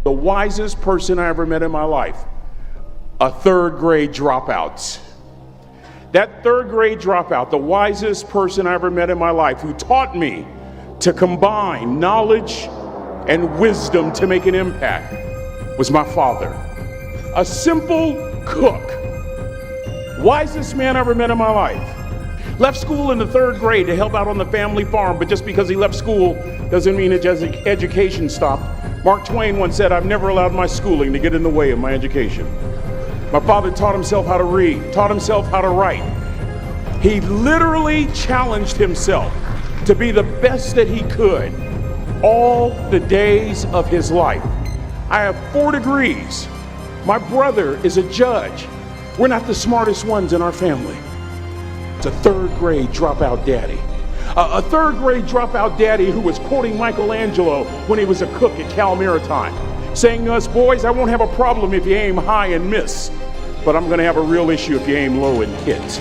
the wisest person I ever met in my life, a third grade dropout. That third grade dropout, the wisest person I ever met in my life, who taught me to combine knowledge and wisdom to make an impact, was my father. A simple cook. Wisest man I ever met in my life. Left school in the third grade to help out on the family farm, but just because he left school doesn't mean his education stopped. Mark Twain once said, "I've never allowed my schooling to get in the way of my education." My father taught himself how to read, taught himself how to write. He literally challenged himself to be the best that he could all the days of his life. I have 4 degrees. My brother is a judge. We're not the smartest ones in our family. It's a third grade dropout daddy. A third grade dropout daddy who was quoting Michelangelo when he was a cook at Cal Maritime, saying to us, "Boys, I won't have a problem if you aim high and miss, but I'm gonna have a real issue if you aim low and hit."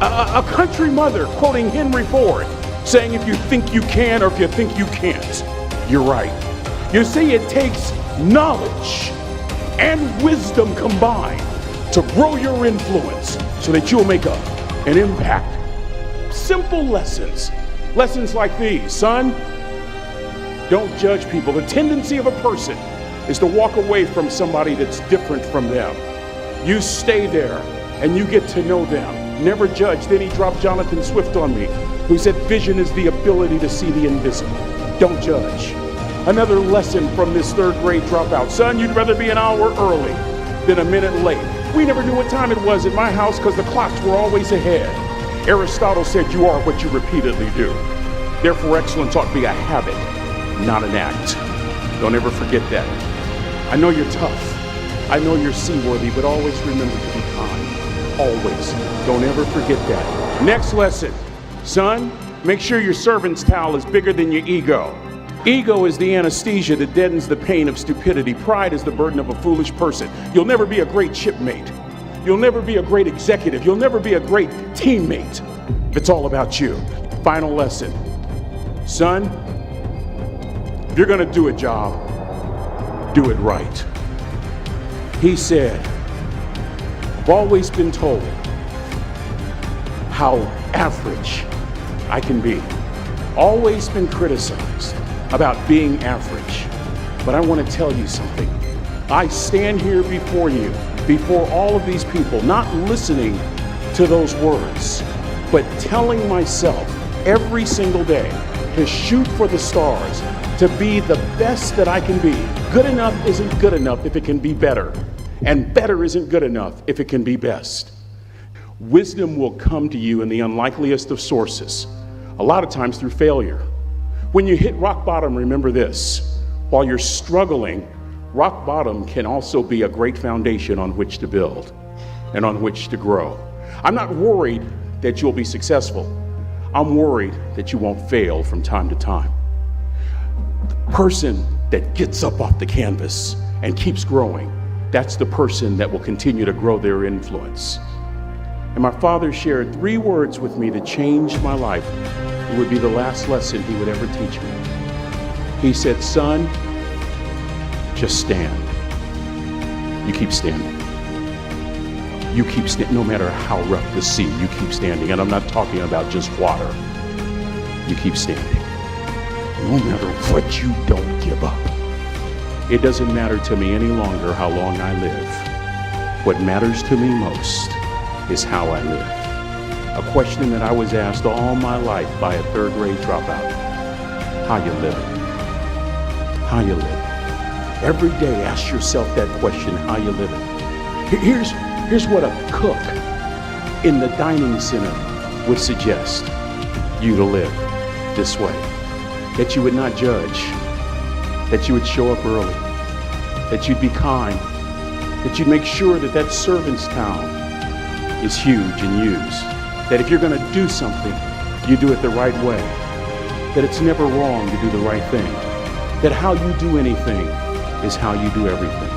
A country mother quoting Henry Ford, saying, "If you think you can or if you think you can't, you're right." You see, it takes knowledge and wisdom combined to grow your influence so that you'll make an impact. Simple lessons. Lessons like these. Son, don't judge people. The tendency of a person is to walk away from somebody that's different from them. You stay there and you get to know them. Never judge. Then he dropped Jonathan Swift on me, who said vision is the ability to see the invisible. Don't judge. Another lesson from this third grade dropout. Son, you'd rather be an hour early than a minute late. We never knew what time it was at my house because the clocks were always ahead. Aristotle said you are what you repeatedly do. Therefore, excellence ought to be a habit, not an act. Don't ever forget that. I know you're tough. I know you're seaworthy, but always remember to be kind. Always. Don't ever forget that. Next lesson. Son, make sure your servant's towel is bigger than your ego. Ego is the anesthesia that deadens the pain of stupidity. Pride is the burden of a foolish person. You'll never be a great shipmate. You'll never be a great executive. You'll never be a great teammate if it's all about you. Final lesson. Son, if you're going to do a job, do it right. He said, I've always been told how average I can be. Always been criticized about being average. But I want to tell you something. I stand here before you, before all of these people, not listening to those words, but telling myself every single day to shoot for the stars, to be the best that I can be. Good enough isn't good enough if it can be better, and better isn't good enough if it can be best. Wisdom will come to you in the unlikeliest of sources, a lot of times through failure. When you hit rock bottom, remember this. While you're struggling, rock bottom can also be a great foundation on which to build and on which to grow. I'm not worried that you'll be successful. I'm worried that you won't fail from time to time. The person that gets up off the canvas and keeps growing, that's the person that will continue to grow their influence. And my father shared 3 words with me that changed my life. It would be the last lesson he would ever teach me. He said, son, just stand. You keep standing. You keep standing, no matter how rough the sea, you keep standing. And I'm not talking about just water. You keep standing. No matter what, you don't give up. It doesn't matter to me any longer how long I live. What matters to me most is how I live. A question that I was asked all my life by a 3rd grade dropout. How you living? How you living? Every day ask yourself that question, how you living? Here's what a cook in the dining center would suggest you to live this way. That you would not judge, that you would show up early, that you'd be kind, that you'd make sure that that servant's towel is huge and used. That if you're going to do something, you do it the right way. That it's never wrong to do the right thing. That how you do anything is how you do everything.